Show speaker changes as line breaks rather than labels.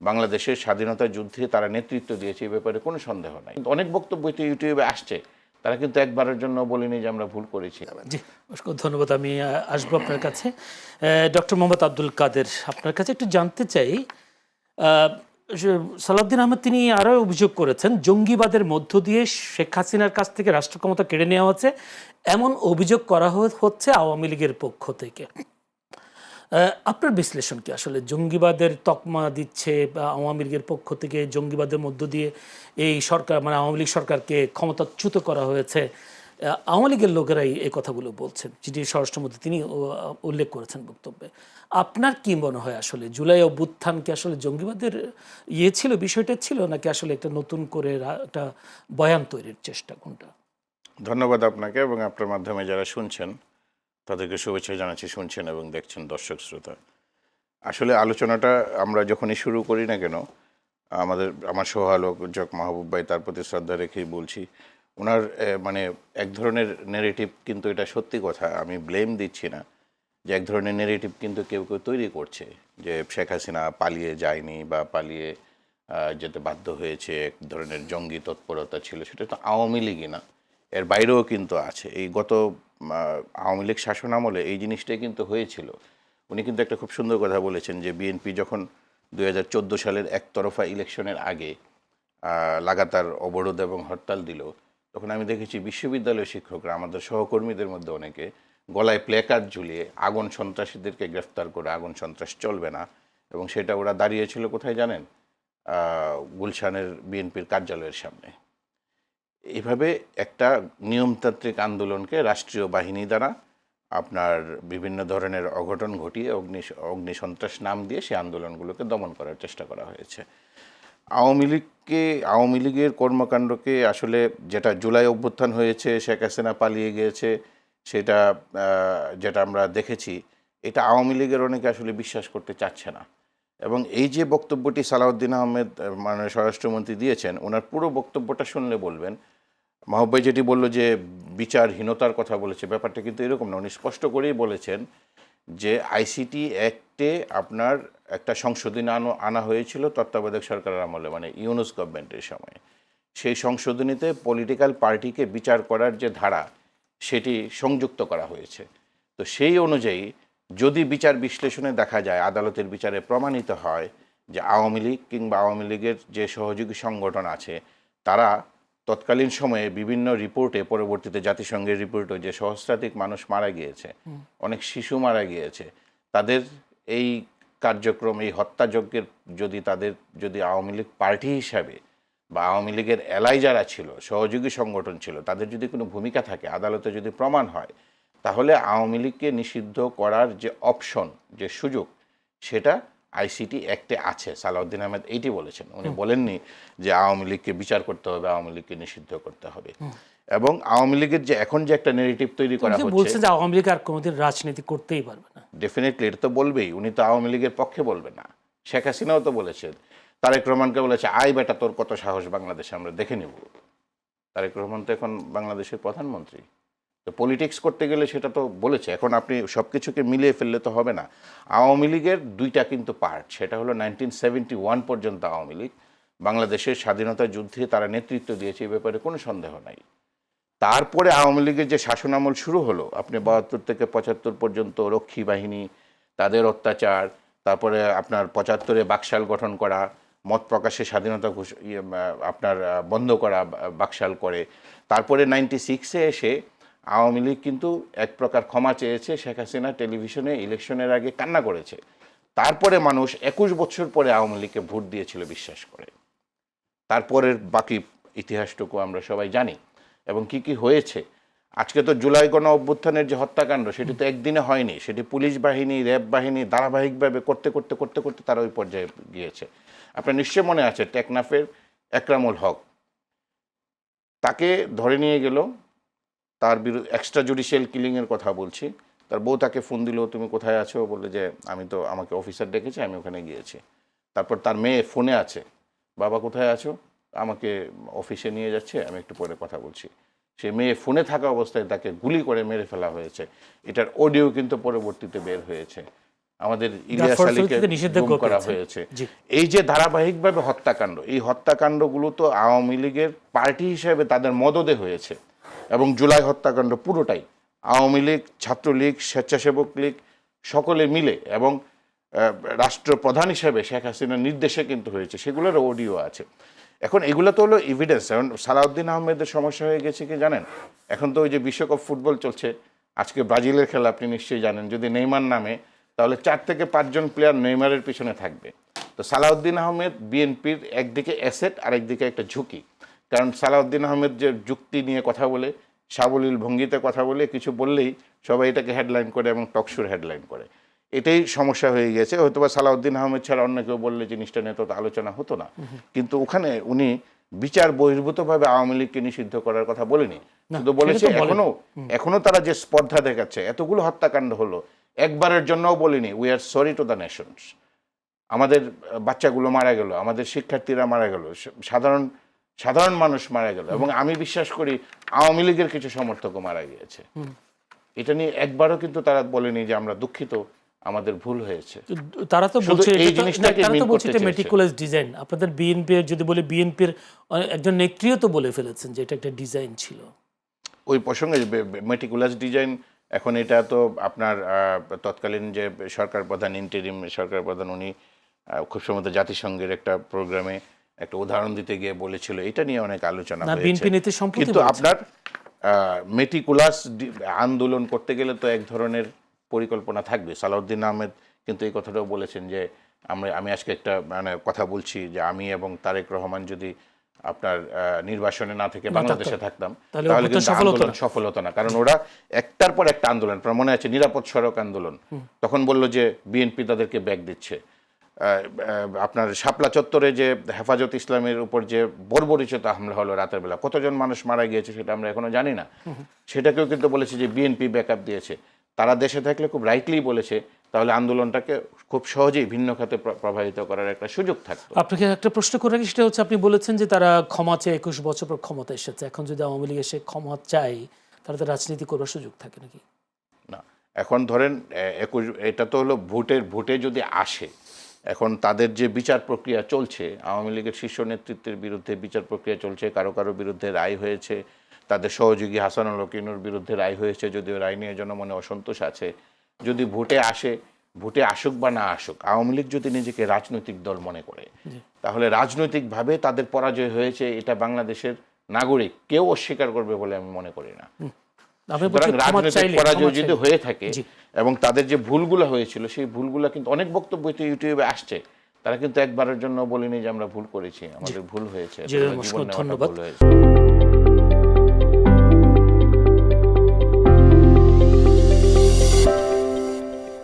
বাংলাদেশের স্বাধীনতা যুদ্ধে তারা নেতৃত্ব দিয়েছে, এই ব্যাপারে কোনো সন্দেহ নাই। অনেক বক্তব্য ইউটিউবে আসছে, তারা কিন্তু একবারের জন্য বলেনি যে আমরা ভুল করেছি।
জি, অসংখ্য ধন্যবাদ। আমি আসবো আপনার কাছে। ডক্টর মোহাম্মদ আব্দুল কাদের, আপনার কাছে একটু জানতে চাই, সালাউদ্দিন আহমেদ তিনি আরও অভিযোগ করেছেন জঙ্গিবাদের মধ্য দিয়ে শেখ হাসিনার কাছ থেকে রাষ্ট্র ক্ষমতা কেড়ে নেওয়া হচ্ছে, এমন অভিযোগ করা হচ্ছে আওয়ামী লীগের পক্ষ থেকে। আপনার বিশ্লেষণ কি? আসলে জঙ্গিবাদের তকমা দিচ্ছে বা আওয়ামী লীগের পক্ষ থেকে জঙ্গিবাদের মধ্য দিয়ে এই সরকার মানে আওয়ামী লীগ সরকারকে ক্ষমতাচ্যুত করা হয়েছে, আওয়ামী লীগের লোকেরাই এই কথাগুলো বলছেন, যেটি স্বরাষ্ট্রমন্ত্রী তিনি উল্লেখ করেছেন বক্তব্যে। আপনার কি মনে হয় আসলে জুলাই অভ্যুত্থান কি আসলে জঙ্গিবাদের ছিল, বিষয়টা ছিল, নাকি আসলে একটা নতুন করে একটা বয়ান তৈরির চেষ্টা, কোনটা?
ধন্যবাদ আপনাকে এবং আপনার মাধ্যমে যারা শুনছেন তাদেরকে শুভেচ্ছা জানাচ্ছি, শুনছেন এবং দেখছেন দর্শক শ্রোতা। আসলে আলোচনাটা আমরা যখনই শুরু করি না কেন, আমার সহালোচক মাহবুব ভাই, তার প্রতি শ্রদ্ধা রেখেই বলছি, ওনার মানে এক ধরনের নেরেটিভ, কিন্তু এটা সত্যি কথা, আমি ব্লেম দিচ্ছি না, যে এক ধরনের নেরেটিভ কিন্তু কেউ কেউ তৈরি করছে যে শেখ হাসিনা পালিয়ে যায়নি বা পালিয়ে যেতে বাধ্য হয়েছে, এক ধরনের জঙ্গি তৎপরতা ছিল। সেটা তো আওয়ামী লীগই না, এর বাইরেও কিন্তু আছে। এই গত আওয়ামী লীগ শাসন আমলে এই জিনিসটাই কিন্তু হয়েছিল। উনি কিন্তু একটা খুব সুন্দর কথা বলেছেন যে বিএনপি যখন 2014 সালের একতরফা ইলেকশনের আগে লাগাতার অবরোধ এবং হরতাল দিল, তখন আমি দেখেছি বিশ্ববিদ্যালয় শিক্ষকরা, আমাদের সহকর্মীদের মধ্যে অনেকে গলায় প্লেকার্ড ঝুলিয়ে আগুন সন্ত্রাসীদেরকে গ্রেফতার করে আগুন সন্ত্রাস চলবে না, এবং সেটা ওরা দাঁড়িয়েছিল কোথায় জানেন? গুলশানের বিএনপির কার্যালয়ের সামনে। এইভাবে একটা নিয়মতান্ত্রিক আন্দোলনকে রাষ্ট্রীয় বাহিনী দ্বারা আপনার বিভিন্ন ধরনের অঘটন ঘটিয়ে অগ্নি সন্ত্রাস নাম দিয়ে সেই আন্দোলনগুলোকে দমন করার চেষ্টা করা হয়েছে। আওয়ামী লীগের কর্মকাণ্ডকে আসলে, যেটা জুলাই অভ্যুত্থান হয়েছে, শেখ হাসিনা পালিয়ে গিয়েছে, সেটা যেটা আমরা দেখেছি, এটা আওয়ামী লীগের অনেকে আসলে বিশ্বাস করতে চাচ্ছে না। এবং এই যে বক্তব্যটি সালাউদ্দিন আহমেদ মানে স্বরাষ্ট্রমন্ত্রী দিয়েছেন, ওনার পুরো বক্তব্যটা শুনলে বলবেন, মাহবুব ভাই যেটি বলল যে বিচারহীনতার কথা বলেছে, ব্যাপারটা কিন্তু এরকম না। উনি স্পষ্ট করেই বলেছেন যে আইসিটি অ্যাক্টে আপনার একটা সংশোধনী আনা হয়েছিল তত্ত্বাবধায়ক সরকারের আমলে, মানে ইউনূস গভর্নমেন্টের সময়। সেই সংশোধনীতে পলিটিক্যাল পার্টিকে বিচার করার যে ধারা, সেটি সংযুক্ত করা হয়েছে। তো সেই অনুযায়ী যদি বিচার বিশ্লেষণে দেখা যায়, আদালতের বিচারে প্রমাণিত হয় যে আওয়ামী লীগ কিংবা আওয়ামী লীগের যে সহযোগী সংগঠন আছে, তারা তৎকালীন সময়ে বিভিন্ন রিপোর্টে, পরবর্তীতে জাতিসংঘের রিপোর্টে, যে সহস্রাধিক মানুষ মারা গিয়েছে, অনেক শিশু মারা গিয়েছে, তাদের এই কার্যক্রম, এই হত্যাযজ্ঞের যদি আওয়ামী লীগ পার্টি হিসাবে বা আওয়ামী লীগের এলাই যারা ছিল, সহযোগী সংগঠন ছিল, তাদের যদি কোনো ভূমিকা থাকে, আদালতে যদি প্রমাণ হয়, তাহলে আওয়ামী লীগকে নিষিদ্ধ করার যে অপশন, যে সুযোগ, সেটা আইসিটি অ্যাক্টে আছে। সালাউদ্দিন আহমেদ এইটি বলেছেন, উনি বলেননি যে আওয়ামী লীগকে বিচার করতে হবে, আওয়ামী লীগকে নিষিদ্ধ করতে হবে। এবং আওয়ামী লীগের যে এখন যে একটা নেগেটিভ তৈরি করা হচ্ছে,
বলছে যে আওয়ামী লীগ আর কোনোদিন রাজনীতি করতেই পারবে না।
ডেফিনেটলি এটা তো বলবেই, উনি তো আওয়ামী লীগের পক্ষে বলবে না। শেখ হাসিনাও তো বলেছেন, তারেক রহমানকে বলেছে, আয় বেটা তোর কত সাহস বাংলাদেশে, আমরা দেখে নেব। তারেক রহমান তো এখন বাংলাদেশের প্রধানমন্ত্রী, তো পলিটিক্স করতে গেলে সেটা তো বলেছে। এখন আপনি সব কিছুকে মিলিয়ে ফেললে তো হবে না। আওয়ামী লীগের দুইটা কিন্তু পার্ট, সেটা হলো 1971 পর্যন্ত আওয়ামী লীগ বাংলাদেশের স্বাধীনতা যুদ্ধে তারা নেতৃত্ব দিয়েছে, এই ব্যাপারে কোনো সন্দেহ নাই। তারপরে আওয়ামী লীগের যে শাসনামল শুরু হলো, আপনি 72 থেকে 75 পর্যন্ত রক্ষী বাহিনী, তাদের অত্যাচার, তারপরে আপনার 75-এ বাকশাল গঠন করা, মত প্রকাশের স্বাধীনতা আপনার বন্ধ করা বাকশাল করে, তারপরে 96-এ এসে আওয়ামী লীগ কিন্তু এক প্রকার ক্ষমা চেয়েছে, শেখ হাসিনা টেলিভিশনে ইলেকশনের আগে কান্না করেছে। তারপরে মানুষ 21 বছর পরে আওয়ামী লীগকে ভোট দিয়েছিল বিশ্বাস করে। তারপরের বাকি ইতিহাসটুকু আমরা সবাই জানি এবং কি কি হয়েছে। আজকে তো জুলাই গণ অভ্যুত্থানের যে হত্যাকাণ্ড, সেটি তো একদিনে হয়নি, সেটি পুলিশ বাহিনী, র্যাব বাহিনী ধারাবাহিকভাবে করতে করতে করতে করতে তারা ওই পর্যায়ে গিয়েছে। আপনার নিশ্চয় মনে আছে টেকনাফের একরামুল হক, তাকে ধরে নিয়ে গেল, তার বিরুদ্ধে এক্সট্রা জুডিশিয়াল কিলিংয়ের কথা বলছি, তার বউ তাকে ফোন দিল, তুমি কোথায় আছো? বললে যে আমাকে অফিসার ডেকেছে, আমি ওখানে গিয়েছি। তারপর তার মেয়ে ফোনে আছে, বাবা কোথায় আছো? আমাকে অফিসে নিয়ে যাচ্ছে, আমি একটু পরে কথা বলছি। সে মেয়ে ফোনে থাকা অবস্থায় তাকে গুলি করে মেরে ফেলা হয়েছে। এটার অডিও কিন্তু পরবর্তীতে বের হয়েছে।
যার
ইলিয়াস আলীকে
ফলশ্রুতিতে নিষেধাজ্ঞা
গুম করা
পেয়েছে।
হয়েছে।
জি।
এই যে ধারাবাহিকভাবে হত্যাকাণ্ড, এই হত্যাকাণ্ডগুলো তো আওয়ামী লীগের পার্টি হিসেবে তাদের মদদে হয়েছে, এবং জুলাই হত্যাকাণ্ড পুরোটাই আওয়ামী লীগ, ছাত্রলীগ, স্বেচ্ছাসেবক লীগ সকলে মিলে, এবং রাষ্ট্রপ্রধান হিসেবে শেখ হাসিনার নির্দেশে কিন্তু হয়েছে, সেগুলোর অডিও আছে। এখন এগুলো তো হলো এভিডেন্স। এখন সালাউদ্দিন আহমেদের সমস্যা হয়ে গেছে কি জানেন, এখন তো ওই যে বিশ্বকাপ ফুটবল চলছে, আজকে ব্রাজিলের খেলা আপনি নিশ্চয়ই জানেন, যদি নেইমার নামে তাহলে 4 থেকে 5 জন প্লেয়ার নেইমারের পিছনে থাকবে। তো সালাউদ্দিন আহমেদ বিএনপির একদিকে অ্যাসেট আর একদিকে একটা ঝুঁকি, কারণ সালাউদ্দিন আহমেদ যে যুক্তি নিয়ে কথা বলে, সাবলীল ভঙ্গিতে কথা বলে, কিছু বললেই সবাই এটাকে হেডলাইন করে এবং টকশোর হেডলাইন করে। এটাই সমস্যা হয়ে গেছে। হয়তোবা সালাউদ্দিন আহমেদ ছাড়া অন্য কেউ বললে জিনিসটা নিয়ে তো আলোচনা হতো না, কিন্তু ওখানে উনি বিচার বহির্ভূতভাবে আওয়ামী লীগকে নিষিদ্ধ করার কথা বলেনি, শুধু বলেছে এখনো তারা যে স্পর্ধা দেখাচ্ছে, এতগুলো হত্যাকাণ্ড হলো, একবারের জন্যও বলিনি we are sorry to the Nations. আমাদের বাচ্চাগুলো মারা গেল, আমাদের শিক্ষার্থীরা মারা গেল, সাধারণ মানুষ মারা গেল, এবং আমি বিশ্বাস করি আওয়ামী লীগের কিছু সমর্থকও মারা গিয়েছে। এটা নিয়ে একবারও কিন্তু তারা বলেনি যে আমরা দুঃখিত, আমাদের ভুল হয়েছে।
তারা তো বলছে
এই জিনিসটাকে মিন করতে চাইছে।
Meticulous design. আপনাদের বিএনপি যদি বলে, বিএনপির একজন নেত্রীও তো বলে ফেলেছেন যে এটা একটা ডিজাইন ছিল।
ওই প্রসঙ্গে মেটিকুলাস ডিজাইন, এখন এটা তো আপনার তৎকালীন যে সরকার প্রধান, ইন্টারিম সরকার প্রধান, উনি খুব সম্ভবত জাতিসংঘের একটা প্রোগ্রামে একটা উদাহরণ দিতে গিয়ে বলেছিল, এটা নিয়ে অনেক আলোচনা হয়েছে। কিন্তু আপনার মেটিকুলাস আন্দোলন করতে গেলে তো এক ধরনের পরিকল্পনা থাকবে। সালাউদ্দিন আহমেদ কিন্তু এই কথাটাও বলেছেন যে আমি আজকে একটা কথা বলছি যে আমি এবং তারেক রহমান যদি আপনার নির্বাসনে না থেকে বাংলাদেশে থাকতাম তাহলে কিন্তু আন্দোলন সফল হতো না, কারণ ওরা একটার পর একটা আন্দোলন, মনে আছে নিরাপদ সড়ক আন্দোলন, তখন বলল যে বিএনপি তাদেরকে ব্যাগ দিচ্ছে। আপনার শাপলা চত্বরে যে হেফাজত ইসলামের উপর যে বর্বরিচিত হামলা হলো রাতের বেলা, কতজন মানুষ মারা গিয়েছে সেটা আমরা এখনো জানি না, সেটাকেও কিন্তু বলেছে যে বিএনপি ব্যাকআপ দিয়েছে। তারা দেশে থাকলে খুব রাইটলি বলেছে, তাহলে আন্দোলনটাকে খুব সহজেই ভিন্ন খাতে প্রভাবিত করার একটা সুযোগ থাকতো।
আপনাকে একটা প্রশ্ন করে রাখি, সেটা হচ্ছে আপনি বলেছেন যে তারা ক্ষমা চেয়ে 21 বছর পর ক্ষমতা এসেছে, এখন যদি আওয়ামী লীগ এসে ক্ষমা চায় তাহলে তো রাজনীতি করার সুযোগ থাকে নাকি?
না, এখন ধরেন এটা তো হলো ভোটে যদি আসে, এখন তাদের যে বিচার প্রক্রিয়া চলছে, আওয়ামী লীগের শীর্ষ নেতৃত্বের বিরুদ্ধে বিচার প্রক্রিয়া চলছে, কারো বিরুদ্ধে রায় হয়েছে, তাদের সহযোগী হাসানুল হকিনুর বিরুদ্ধে রায় হয়েছে, যদিও রায় নিয়ে জনমনে অসন্তোষ আছে। যদি ভোটে আসুক বা না আসুক, আওয়ামী লীগ যদি নিজেকে রাজনৈতিক দল মনে করে, তাহলে রাজনৈতিকভাবে তাদের পরাজয় হয়েছে এটা বাংলাদেশের নাগরিক কেউ অস্বীকার করবে বলে আমি মনে করি না। রাজনৈতিক পরাজয় যদি হয়ে থাকে এবং তাদের যে ভুলগুলো হয়েছিল, সেই ভুলগুলো কিন্তু অনেক বক্তব্য ইউটিউবে আসছে, তারা কিন্তু একবারের জন্য বলেনি যে আমরা ভুল করেছি, আমাদের ভুল হয়েছে,
ধন্যবাদ।